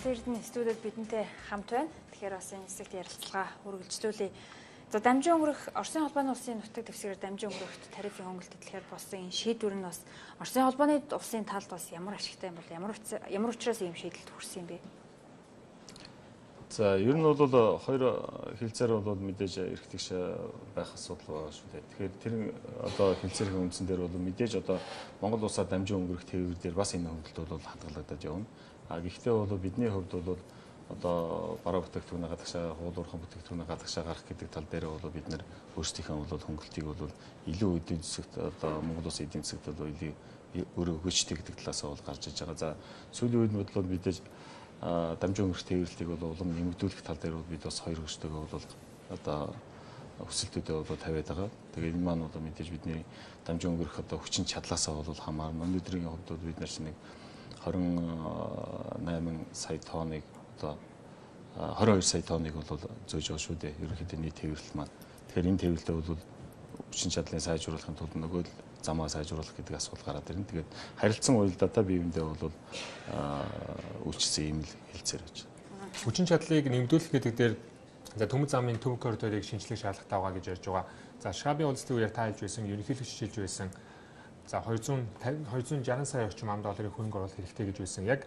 Эрдэнэ студиуд бидэнтэй хамт байна. Тэгэхээр бас энэ хэсэгт ярилцлага үргэлжлүүлье. За дамжин өнгөрөх Оросын холбооны улсын нутаг дэвсгэрээр дамжин өнгөрөхт тарифын хөнгөлөлт идэхээр болсон энэ шийдвэр нь бас Оросын холбооны улсын талд бас ямар ашигтай юм бол ямар учраас ийм шийдэлд хүрсэн юм бэ? За ер нь бол хоёр хилцээр бол мэдээж эрх тэгш байх асуудал байгаа шүү дээ. Тэгэхээр тэр одоо хилцээрийн үндсэн дээр бол мэдээж одоо Монгол улсаар дамжин өнгөрөх тээвэр дээр бас энэ хөнгөлөлт бол хадгалагдаж явна. Гэхдээ бол бидний хувьд бол одоо бараа бүтээгдэхүүнээ гадагшаа хуулуурхан бүтээгдэхүүнээ гадагшаа гарах гэдэг тал дээр бол бид нэр өөрсдийнхөө бол хөнгөлтийг бол илүү эдийн засагт одоо Монгол улсын эдийн засагт бол илүү өөрөө өгөөжтэй гэдэг талаасаа бол гарч иж байгаа. За сүүлийн үед бол мэдээж дамжин өнгөрөх тээвэрлэлийг бол улам нэмэгдүүлэх тал дээр бид бас хоёр хөштэйгээ бол одоо өсөлтүүдээ бол тавиад байгаа. Тэгээ энэ маань бол мэдээж бидний дамжин өнгөрөх одоо хүчин чадлаасаа бол хамаарна. Өнөөдрийн хувьд бол бид нар чинь 28 сая тонныг одоо 22 сая тонныг бол зөөж байгаа шүү дээ. Ерөнхийдөө нийт тээвэрлэл маань. Тэгэхээр энэ тээвэрлэлээ бол хүчин чадлыг сайжруулахын тулд нөгөө л замаа сайжруулах гэдэг асуудал гараад ирнэ. Тэгээд харилцан уялдаатай биеиндээ бол үйлчлсэн юм л хэлцээр байж байна. Хүчин чадлыг нэмэгдүүлэх гэдэг дээр за төмөд замын төв коридорыг шинжлэх шаардлагатай байгаа гэж ярьж байгаа. За Шабын уулзалтын үеэр та хэлж байсан, ерөнхийлөгч хэлж байсан. За 260 сая орчим $10 хөрөнгө оруулалт хэрэгтэй гэж байсан. Яг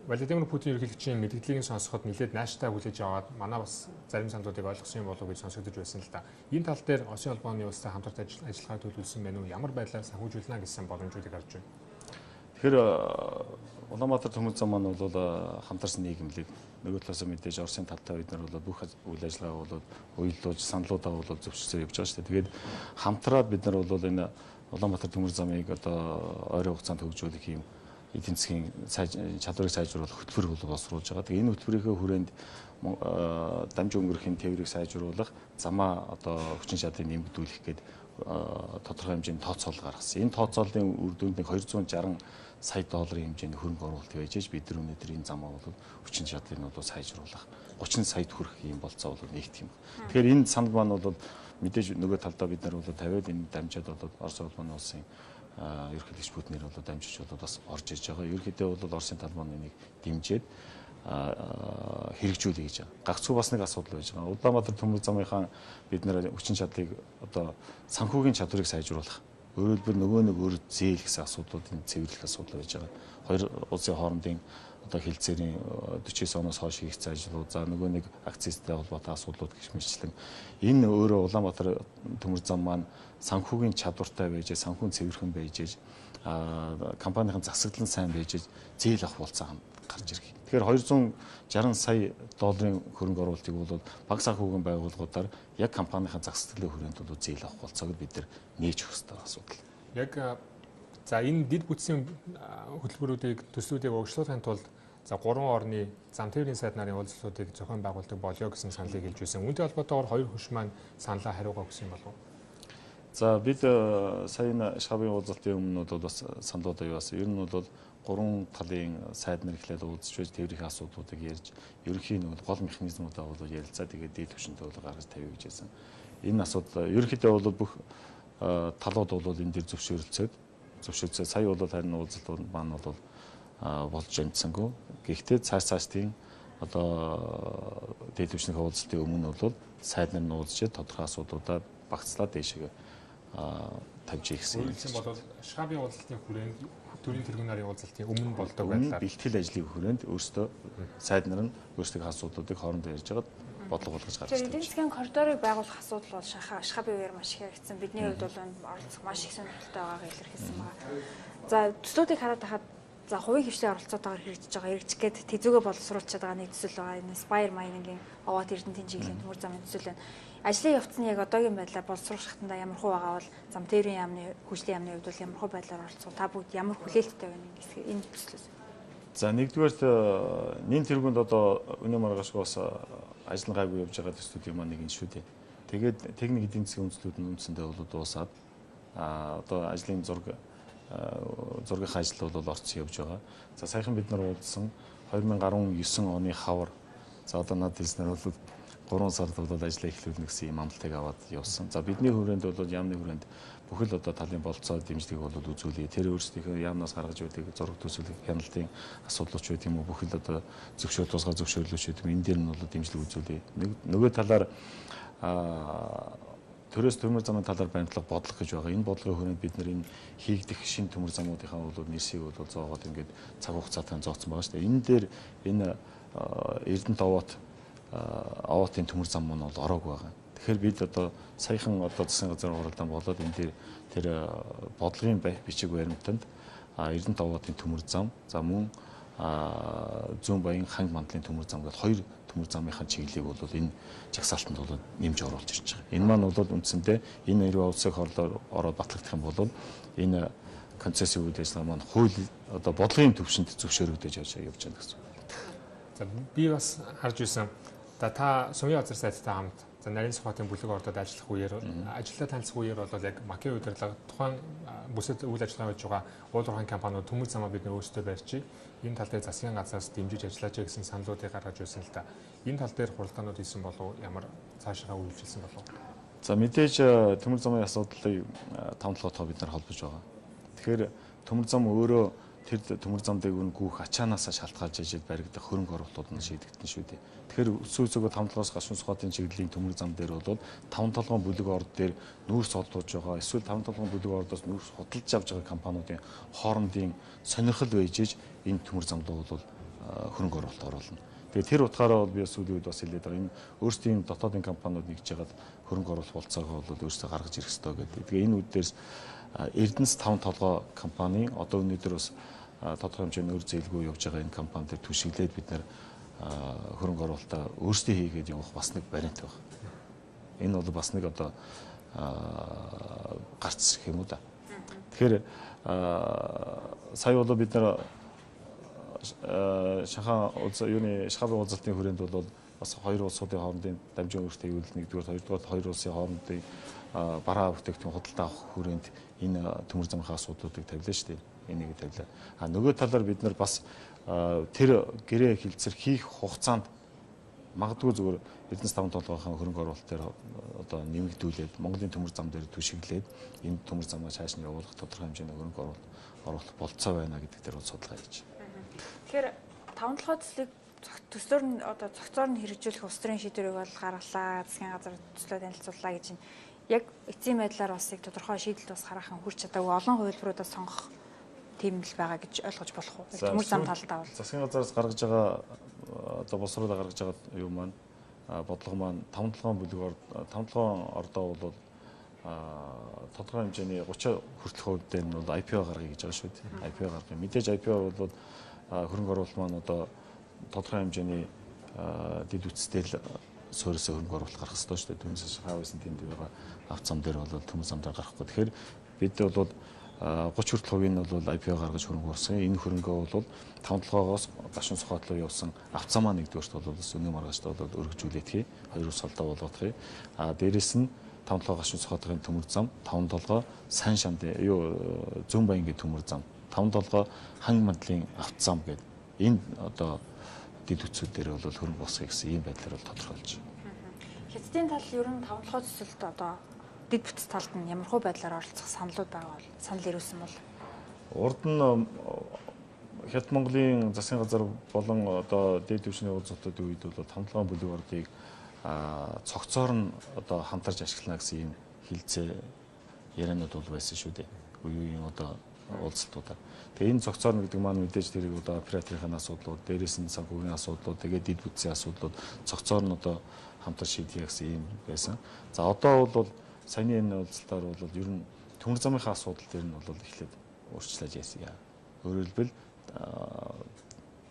Владимир Путин ерөнхийлөгчийн мэдээллийг сонсоход нэлээд нааштай хүлээж аваад манай бас зарим сандуудыг ойлгосон юм болов уу гэж сонсогдож байсан л да. Энэ тал дээр Оросын холбооны улстай хамтарч ажиллагаа төлөвлөсөн байна уу? Ямар байдлаар санхүүжүүлнэ гэсэн боломжуудыг харж байна. Тэгэхээр Улаанбаатар төмөд зам маань бол хамтарсан нийгэмлэг нөгөө талаас мэдээж Оросын талтай бид нар бол бүх үйл ажиллагаа бол уялдуулж саналуудаа бол зөвшөөрсөн явж байгаа шүү дээ. Тэгээд хамтраад бид нар бол энэ Улаанбаатар төмөр замыг одоо ойрын хугацаанд хөгжүүлэх юм эдийн засгийн чадварыг сайжруулах хөтөлбөр бол боловсруулж байгаа. Тэгээ энэ хөтөлбөрийнхөө хүрээнд дамжин өнгөрөхийн тээврийг сайжруулах, замаа одоо хүчин чадлыг нэмэгдүүлэх гээд тодорхой хэмжээний тооцоолол гаргасан. Энэ тооцооллын үр дүнд $260 сая хэмжээний хөрөнгө оруулалт байж бид нар өнөөдөр энэ замаа бол хүчин чадлыг нь бол сайжруулах 30 саяд хүрэх юм болцоо бол нэгдэх юм. Тэгэхээр энэ санал маань бол мэдээж нөгөө талдаа бид нар бол тавиад энэ дамжаад бол Орос улбаны улсын ерөнхийлөгч Путинээр бол дамжиж бол бас орж ирж байгаа. Ерөнхийдөө бол Оросын тал маань энийг дэмжиж хэрэгжүүлэх гэж байгаа. Гагцхүү бас нэг асуудал байж байгаа. Улаанбаатар төмөр замынхаа бид нэр хүчин чадлыг одоо санхүүгийн чадварыг сайжруулах. Өөрөөр хэлбэл нөгөө нэг өөр зээл гэсэн асуудлуудын цэвэрлэх асуудал байж байгаа. Хоёр улсын хоорондын одоо хилцээрийн 49 оноос хойш хийгдсэн ажлууд за нөгөө нэг акцизтэй холбоотой асуудлууд гэх мэтчлэн энэ өөрөө Улаанбаатар төмөр зам маань санхүүгийн чадвартай байж санхүүн цэвэрхэн байж компанийн засаглан сайн байж зээл авах болцоо гарч ирэх. Тэгэхээр $260 сая хөрөнгө оруулалтыг бол баг санхүүгийн байгууллагуудаар яг компанийн засаглалын хүрээнд бол зээл авах болцоог бид нар нээж өгөх ёстой асуудал. Яг за энэ дэд бүтцийн хөтөлбөрүүдийг төслүүдийг угшлуулахын тулд за 3 орны зам тээврийн сайд нарын уулзалтуудыг зохион байгуулдаг болёо гэсэн саналыг хэлж байсан. Үүнтэй холбоотойгоор хоёр хөш маань саналаа хариугаа өгсөн болов уу? За бид сая Шабын уулзалтын өмнө бол бас саналуудаа явуулсан. Ер нь бол 3 талын сайд нар эхлээд уулзч байж тээврийн асуудлуудыг ярьж ерөнхийн гол механизмуудаа бол ярилцаа тэгээд дээд түвшинтэй бол гаргаж тавья гэж байсан. Энэ асуудал ерөнхийдөө бол бүх талууд бол энэ дээр зөвшөөрөлцөө сая бол харин уулзалт маань бол болж амжсангүй. Гэхдээ цаашдын одоо дээд түвшний уулзалтын өмнө бол сайд нар нь уулзчихэд тодорхой асуудлуудаа багцлаад дэшегээ тавьж ирсэн. Үйлсэн бол Шабын уулзалтын хүрээнд төрийн тэргүүн нарын уулзалтын өмнө болдог байлаа. Бэлтгэл ажлын хүрээнд өөрсдөө сайд нар нь өөрсдөө асуудлуудыг хоорондоо ярьж байгаад бодлого болгож гаргасан. Тэгэхээр эдийн засгийн коридорыг байгуулах асуудал бол Шабын үеэр маш их яригдсан. Бидний хувьд бол оролцох маш их сонирхолтой байгааг илэрхийлсэн байна. За төслүүдийг хараад хахад за хувийн хвшлийн оролцоотойгоор хэрэгжиж байгаа эргэжих гээд тэзүүгээ боловсруулчихад байгаа нэг төсөл байгаа. Энэ Spire Mining-ийн овоод Эрдэнэтийн чиглэлийн төмөр замын төсөл байна. Ажлын явц нь яг одоогийн байдлаар боловсруулах шатанда ямар хуу байгаа бол зам тээврийн яамны хөгжлийн яамны хувьд бол ямар хуу байдлаар оролцох та бүгд ямар хүлээлттэй байна энэ төслөөс. За нэгдүгээрт нэн тэргуунд одоо өнөө маргаашгүй бас ажил гайгүй явж байгаа төслүүдийн маань нэг энэ шүү дээ. Тэгээд техник эдийн засгийн үндэслүүд нь үндсэндээ бол дуусаад одоо ажлын зургийн ажил бол орцсон явж байгаа. За саяхан бид нар уулзсан 2019 оны хавар за одоо надад хэлснээр бол 3 сард бол ажлаа эхлүүлнэ гэсэн юм амлалтыг аваад явсан. За бидний хүрээнд бол яамны хүрээнд бүхэл одоо талын болцоо дэмжлэг бол үзүүлээ. Тэр өөрсдийнхөө яамнаас гаргаж байдаг зураг төсөөлөх хяналтын асуудлууч байдаг юм уу бүхэл одоо зөвшөөрөл тусгай зөвшөөрлөөч байдаг юм. Энэ дээр нь бол дэмжлэг үзүүлээ. Нөгөө талаар төрөөс төмөр замын талаар баримтлах бодлого гэж байгаа. Энэ бодлогын хүрээнд бид нар энэ хийгдэх шин төмөр замуудынхаа бол нэрсийг бол зоогоод ингээд цаг хугацаатай зооцсон байгаа шүү дээ. Энэ дээр энэ Эрдэнэт овоотын төмөр зам маань бол ороог байгаа. Тэгэхээр бид одоо саяхан одоо засгийн газрын уралдаан болоод энэ дээр тэр бодлогын бичиг баримтанд Эрдэнэт овоотын төмөр зам, за мөн Зүүн Баян Ханг мандлын төмөр зам гэдэг хоёр төмөр замынхаа чиглэлийг бол энэ жагсаалтанд бол нэмж оруулж ирж байгаа. Энэ маань бол үндсэндээ энэ нэрийн улсын хорлоор ороод батлагдах юм бол энэ концессийн үйл ажиллагаа маань хууль одоо бодлогын төвшөнд зөвшөөрөгдөж явж байгаа гэсэн. За би бас харж байсан. Та сумын газар сайттай хамт за нарийн сухатын бүлэг ордод ажиллах үеэр ажиллаа танилцах үеэр бол яг МАК-ийн удирдлага тухайн бүсэд үйл ажиллагаа хийж байгаа уулуурхайн компаниуд төмөр замаа бид нөө өөрсдөө барьчих. Энэ тал дээр засгийн газраас дэмжиж ажиллаж гэсэн саналуудыг гаргаж байсан л да. Энэ тал дээр хуралдаанууд хийсэн болов ямар цаашаа үйлчилсэн болов? За мэдээж төмөр замын асуудлыг тавталгаатай бид нар холбож байгаа. Тэгэхээр төмөр зам өөрөө тэр төмөр замдыг гүөх ачаанаасаа шалтгаалж ижил баригдах хөрөнгө оруулалтууд нь шийдэгдэн шүү дээ. Тэгэхээр өсөөсөөгөө тавталгаас гашуун сухатын чиглэлийн төмөр зам дээр бол таван толгойн бүлэг орд дээр нүүрс хотлуулж байгаа эсвэл таван толгойн бүлэг ордоос нүүрс худалдаж авч байгаа компаниудын хоорондын сонирхол байжж энэ төмөр замд бол хөрөнгө оруулалт оруулна. Тэгээд тэр утгаараа бол би сүүлийн үед бас хэлээд байгаа. Энэ өөрсдийн дотоодын компаниуд нэгж ягаад хөрөнгө оруулалт болцоогоо бол өөрсдөө гаргаж ирэх ёстой гэдэг. Тэгээ энэ үднээс Эрдэнэс таван толгой компани одоо өнөөдөр бас тодорхой хэмжээний өр зээлгүй явж байгаа энэ компани дээр түшиглээд бид нэр хөрөнгө оруулалтаа өөрсдөө хийгээд явах бас нэг вариант байна. Энэ бол бас нэг одоо гарц ирэх юм уу да. Тэгэхээр сая бол бид нар Шанхай юуны Шахабын уулзалтын хүрээнд бол бас хоёр улсуудын хоорондын дамжин өөртөө ивэлэл нэгдүгээр хоёрдугаар хоёр улсын хоорондын бараа бүтээгдэхүүн худалдаа авах хүрээнд энэ төмөр замынхаа асуудлуудыг тавилаа шүү дээ. Энийг тавилаа. Нөгөө талаар бид нар бас тэр гэрээ хилцэр хийх хугацаанд магадгүй зүгээр Эрдэнэс таван толгойн хөрөнгө оруулалт дээр одоо нэмэгдүүлээд Монголын төмөр зам дээр түшиглээд энэ төмөр замаа цааш нь явуулах тодорхой хэмжээний хөрөнгө оруулалт болцоо байна гэдэг дээр судалгаа хийж байна. Тэгэхээр таван толгой төслийг төслөөр нь одоо цогцоор нь хэрэгжүүлэх улс төрийн шийдвэрийг бол гаргалаа, засгийн газар төслөө танилцууллаа гэж байна. Яг эцсийн байдлаар бас яг тодорхой шийдэлд бас хараахан хүрч чадаагүй олон хувилбаруудаас сонгох тийм л байгаа гэж ойлгож болох уу? Төмөр зам талдаа бол засгийн газараас гаргаж байгаа одоо боловсролоо гаргаж байгаа юу маань бодлого маань таван толгойн ордоо бол тодорхой хэмжээний 30 хүртэлх хувьд нь бол IPO гаргая гэж байгаа шүү дээ. IPO гаргая. Мэдээж IPO бол хөрөнгө оруулалт маань одоо тодорхой хэмжээний дэд үтстэй л суурьсаа хөрөнгө оруулалт гарах хэрэгтэй шүү дээ. Түүнээс хаавсан тэнд байгаа авц зам дээр бол төмөр замдаа гарахгүй. Тэгэхээр бид бол 30 хүртэл нь бол IPO гаргаж хөрөнгө оруулсан. Энэ хөрөнгөө бол таван толгоогоос гашуун сухат руу явсан авц замаа нэгдүгээрт бол өнөө маргаашд бол өргөжүүлээдхий. Хоёр ус солдоо болгоодхий. Дээрээс нь таван толгой гашуун сухатын төмөр зам, таван толгой сайн шанд Зүүн Баянгийн төмөр зам, таван толгой Ханг мандлын авц зам гэдэг энэ одоо дэд үтсүүдээр бол хөрөнгө босгоё гэсэн ийм байдлаар бол тодорхойлж байна. Хятадын тал ер нь таван толгой төсөлд одоо дэд бүтц талд нь ямархуу байдлаар оролцох саналууд байгаа бол санал ирүүлсэн бол урд нь Хятад Монголын засгийн газар болон одоо дэд түвшний уулзалтын үед бол таван толгойн бүлэг ордыг цогцоор нь одоо хамтарч ашиглана гэсэн ийм хилцээ яриануд бол байсан шүү дээ. Үеийн одоо уулзалтуудаар. Тэгээ энэ цогцоор нь гэдэг маань мэдээж тэрийг одоо операторын асуудлууд, дээрээс нь санхүүгийн асуудлууд, тэгээд дэд бүтцийн асуудлууд цогцоор нь одоо хамтар шийдэх гэсэн ийм байсан. За одоо бол саяны энэ уулзалтаар бол ер нь төмөр замынхаа асуудал дээр нь бол эхлээд өөрчлөж яасан. Өөрөөр хэлбэл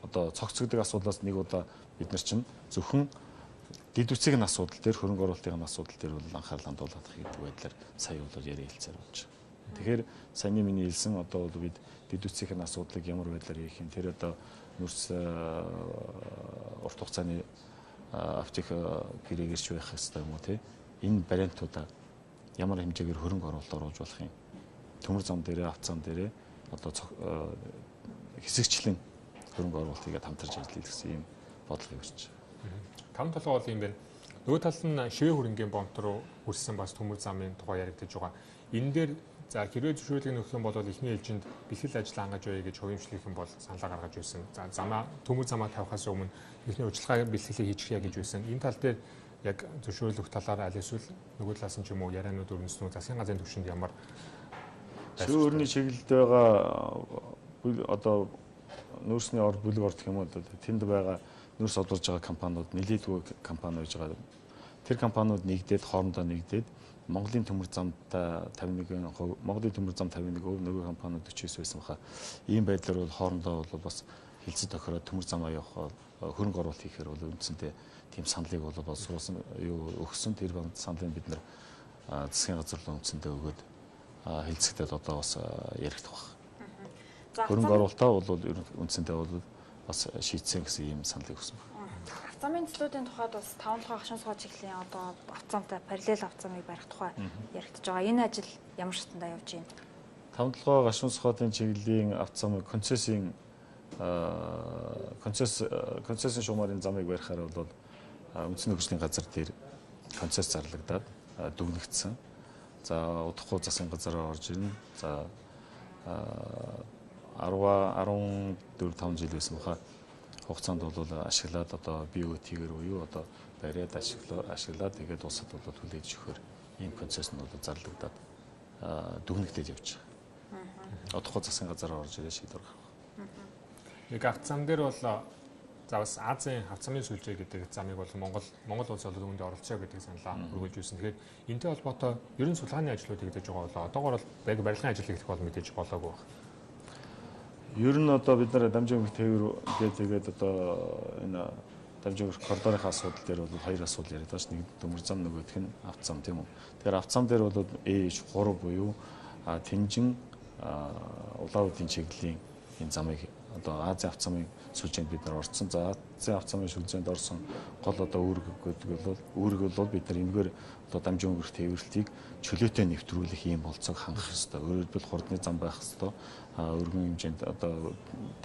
одоо цогцогддог асуудлаас нэг удаа бид нар чинь зөвхөн дэд үтсийн асуудал дээр хөрөнгө оруулалтын асуудал дээр бол анхаарал хандуулах гэдэг байдлаар сая бол яриа хэлцээр болж байна. Тэгэхээр саяны миний хэлсэн одоо бол бид дэд үтсийн асуудлыг ямар байдлаар хийх юм тэр одоо нүрс урт хугацааны автих гэрээгэрч байх хэрэгтэй юм уу те энэ вариантуудаа ямар хэмжээгээр хөрөнгө оруулалт оруулж болох юм төмөр зам дээрээ авц зам дээрээ одоо хэсэгчлэн хөрөнгө оруулалтыг хамтарч ажиллах гэсэн юм бодлого өгч байна. Таван толгой бол юм байна. Нөгөө тал нь шивээ хөрөнгийн бомт руу хүрсэн бас төмөр замын тухай яригдж байгаа. Энэ дээр за хэрвээ зөвшөөрлөг нөх юм бол эхний ээлжинд бэлтгэл ажил хангаж байя гэж хувимчлах юм бол саналаа гаргаж байсан. За замаа төмөр замаа тавихаас өмнө эхний удирдлагын бэлтгэлийг хийчих яа гэж байсан. Энэ тал дээр яг зөвшөөрлөх талаар аль эсвэл нөгөө талаас нь ч юм уу яриануд өрнөснөө засгийн газрын түвшинд ямар шивээ хөрөний чиглэлд байгаа одоо нөөцний ор бүлэг ордох юм уу тэнд байгаа нөөц одурж байгаа компаниуд нэлээдгүй компани байж байгаа. Тэр компаниуд нэгдээд хоорондоо нэгдээд Монголын төмөр замтай 51%, Монголын төмөр зам 51%, нөгөө компаниуд 49 байсан баха. Ийм байдлаар бол хоорондоо бол бас хилцэл тохироод төмөр замаа явах хөрөнгө оруулалт хийхээр бол үндсэндээ тийм саналыг бол боловсруулсан өгсөн. Тэр саналыг бид нар засгийн газар руу үндсэндээ өгөөд хилцэгдээд одоо бас яригдах баг. Хөрөнгө оруулалтаа бол үндсэндээ бол бас шийдсэн гэсэн ийм саналыг өгсөн баг. Автозамын цэцлүүдийн тухайд бас 5 дахь агшин суугч чиглэлийн одоо автозамтай параллел автозамыг барих тухай яригдж байгаа. Энэ ажил ямар шатндаа явж байна? 5 дахь агшин суугчийн чиглэлийн автозамын концессийн шугамын замыг барихаар бол үндэсний хөгжлийн газар дээр концесс зарлагдаад дүгнэгдсэн. За удахгүй засгийн газараа орж ирнэ. За 14-5 жил байсан баха. Хугацаанд бол ашиглаад одоо BOT-гээр буюу одоо бариад ашиглаад тэгээд улсад бол хүлээж өгөхөр ийм концесс нь бол зарлагдаад дүгнэгдээд явж байгаа. Удахгүй засгийн газараа орж ирээ шийдвэр гаргах. Нэг автозам дээр бол за бас Азийн автозамын сүлжээ гэдэг замыг бол Монгол улс бол үүнд оролцоо гэдэг саналаа өргөж ирсэн. Тэгэхээр энэтэй холбоотой ерөн сулгааны ажлууд хийгдэж байгаа бол одоогоор бол барилгын ажил хийх бол мэдээж болоогүй байна. Ер нь одоо бид нар дамжин өнгө тээвэр тэгээд одоо энэ дамжин өнгө коридорын асуудал дээр бол хоёр асуудал яриад байгаа ш. Нэг төмөр зам нөгөөх нь автозам тийм үү. Тэгэхээр автозам дээр бол H3 буюу Тэнжин Улаанудын чиглэлийн энэ замыг одоо Азийн автозамын сүлжээнд бид нар орсон. За Азийн автозамын сүлжээнд орсон гол одоо үүрэг бол бид нар энэгээр одоо дамжин өнгөрөх тээвэрлэлтийг чөлөөтэй нэвтрүүлэх ийм болцоог хангах ёстой. Өөрөөр хэлбэл хурдны зам байх ёстой. Өргөн хэмжээнд одоо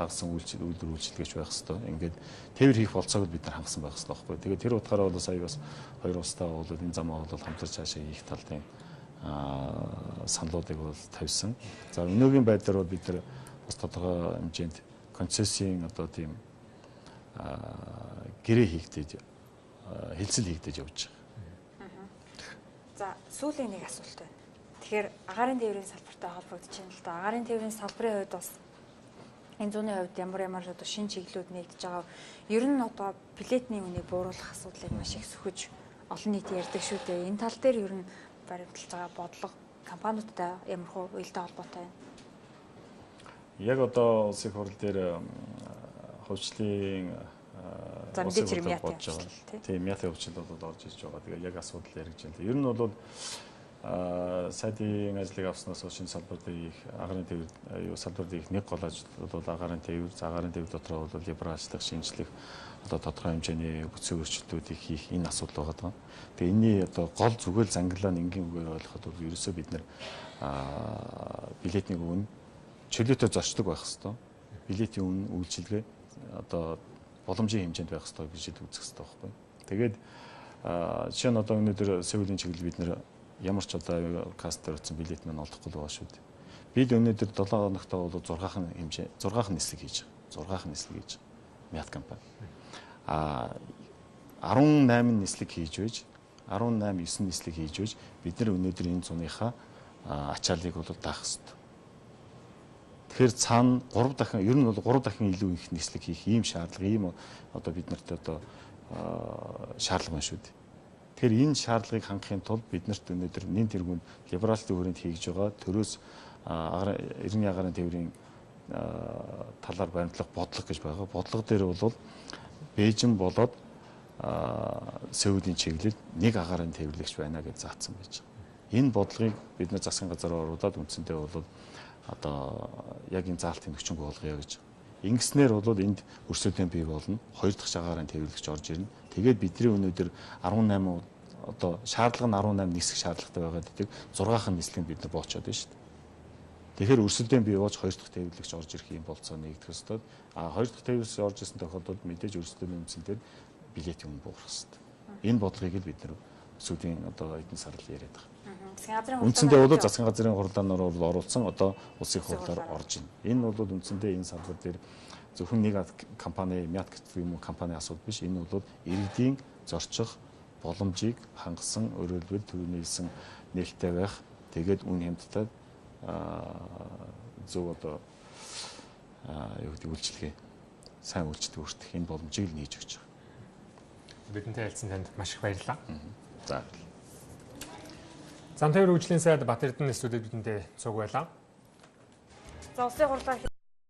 дагсан үйлдвэр үйлчилгээч байх ёстой. Ингээд тээвэр хийх болцоог бид нар хангасан байх ёстой байхгүй. Тэгээд тэр утгаараа бол сая бас хоёр улстай бол энэ замаа бол хамтарч цаашаа хийх талын саналуудыг бол тавьсан. За өнөөгийн байдлаар бол бид нар бас тодорхой хэмжээнд концессийн одоо тийм гэрээ хийгдэж хилцэл хийгдэж явж байгаа. За сүүлийн нэг асуулт байна. Тэгэхээр агаарын тээврийн салбартай холбогдож байна л да. Агаарын тээврийн салбарын хувьд бас энэ зүүнний хувьд ямар одоо шинэ чиглэлүүд нэгдэж байгаа. Ер нь одоо билетний үнийг бууруулах асуудлыг маш их сөхөж олон нийт ярьдаг шүү дээ. Энэ тал дээр ер нь баримталж байгаа бодлого компаниудтай ямар хөө уялдаа холбоотой байна? Яг одоо улсын их хурл дээр хөгжлийн замдын чирмэт явж байгаа. Тийм мят хөгжил бол орж ирж байгаа. Тэгээ яг асуудал яригдж байна. Ер нь бол сайдын ажлыг авснаас шинэ салбар дээр их агаарын тээвэр салбар дээр их нэг гол ажил бол агаарын тээвэр, агаарын тээвэр дотроо бол либералчлах, шинжлэх одоо тодорхой хэмжээний бүцэг өөрчлөлтүүдийг хийх энэ асуудал байгаа. Тэгээ энэний одоо гол зүгэл занглаа нь энгийн үгээр ойлгоход бол ерөөсөө бид нэр билетний үн чөлөөтэй зочлог байх хэвээр. Билетийн үн үйлчилгээ одоо боломжийн хэмжээнд байх хэвээр гэж үзэх хэвээр байхгүй. Тэгээд жишээ нь одоо өнөөдөр Сеулийн чиглэл бид нэр ямар ч одоо кастер утсан билет маань олдохгүй байгаа шүү дээ. Бид өнөөдөр 7 хоногтоо бол 6хан нислэг хийж байгаа. 6хан нислэг хийж байгаа. Мят компани. 18 нислэг хийж байж 18 9 нислэг хийж байж бид нар өнөөдөр энэ зуныхаа ачааллыг бол даах хэрэгтэй. Тэгэхээр цаана 3 дахин ер нь бол 3 дахин илүү их нислэг хийх ийм шаардлага ийм одоо бид нарт одоо шаардлага байна шүү дээ. Тэгэхээр энэ шаардлагыг хангахын тулд бид нарт өнөөдөр нэн тэргүүнд либералитийн хүрээнд хийж байгаа төрөөс эрдэнэ агаарын тээврийн талаар баримтлах бодлого гэж байгаа. Бодлого дээр бол Бээжин болоод Сеулийн чиглэлд нэг агаарын тээвэрлэгч байна гэж заасан байж байгаа. Энэ бодлогыг бид нар засгийн газараар оруулаад үндсэндээ бол одоо яг энэ заалтын хүчинг болгоё гэж. Ингэснээр бол энд өрсөлдөөн бий болно. Хоёр дахь агаарын тээвэрлэгч орж ирнэ. Тэгээд бидний өнөөдөр 18 одоо шаардлага нь 18 нисэх шаардлагатай байгаа гэдэг 6хан нислэг бид нар боочоод байна шүү дээ. Тэгэхээр өрсөлдөөн бий болж хоёр дахь тээвэрлэгч орж ирэх юм болцоо нэгдэх ёстой. Хоёр дахь тээвэрлэгч орж ирсэн тохиолдолд мэдээж өрсөлдөөний үндсэндээ билетийн үн буурах ёстой. Энэ бодлогыг л бид нэр сүүлийн одоо эдэн сар л яриад байгаа. Засгийн газрын Үндсэндээ бол засгийн газрын хурлаанаар бол оруулсан одоо улсын хурлаар орж ийн. Энэ бол үндсэндээ энэ салбар дээр зөвхөн нэг компани, мят гэх юм уу компани асуудал биш. Энэ бол иргэдийн зорчих боломжийг хангасан, өөрөөр хэлбэл түрүүний хэлсэн нээлттэй байх, тэгээд үн хямдтай зөв одоо юу гэдэг үйлчлэгээ сайн үйлчлэлт өөртөх энэ боломжийг л нээж өгч байгаа. Бидэнтэй хэлсэн танд маш их баярлалаа. За. Зам тээвэр үйлчлэлийн сайд Бат Эрдэнэ студид бидэнтэй цуг байлаа. За улсын хурлаар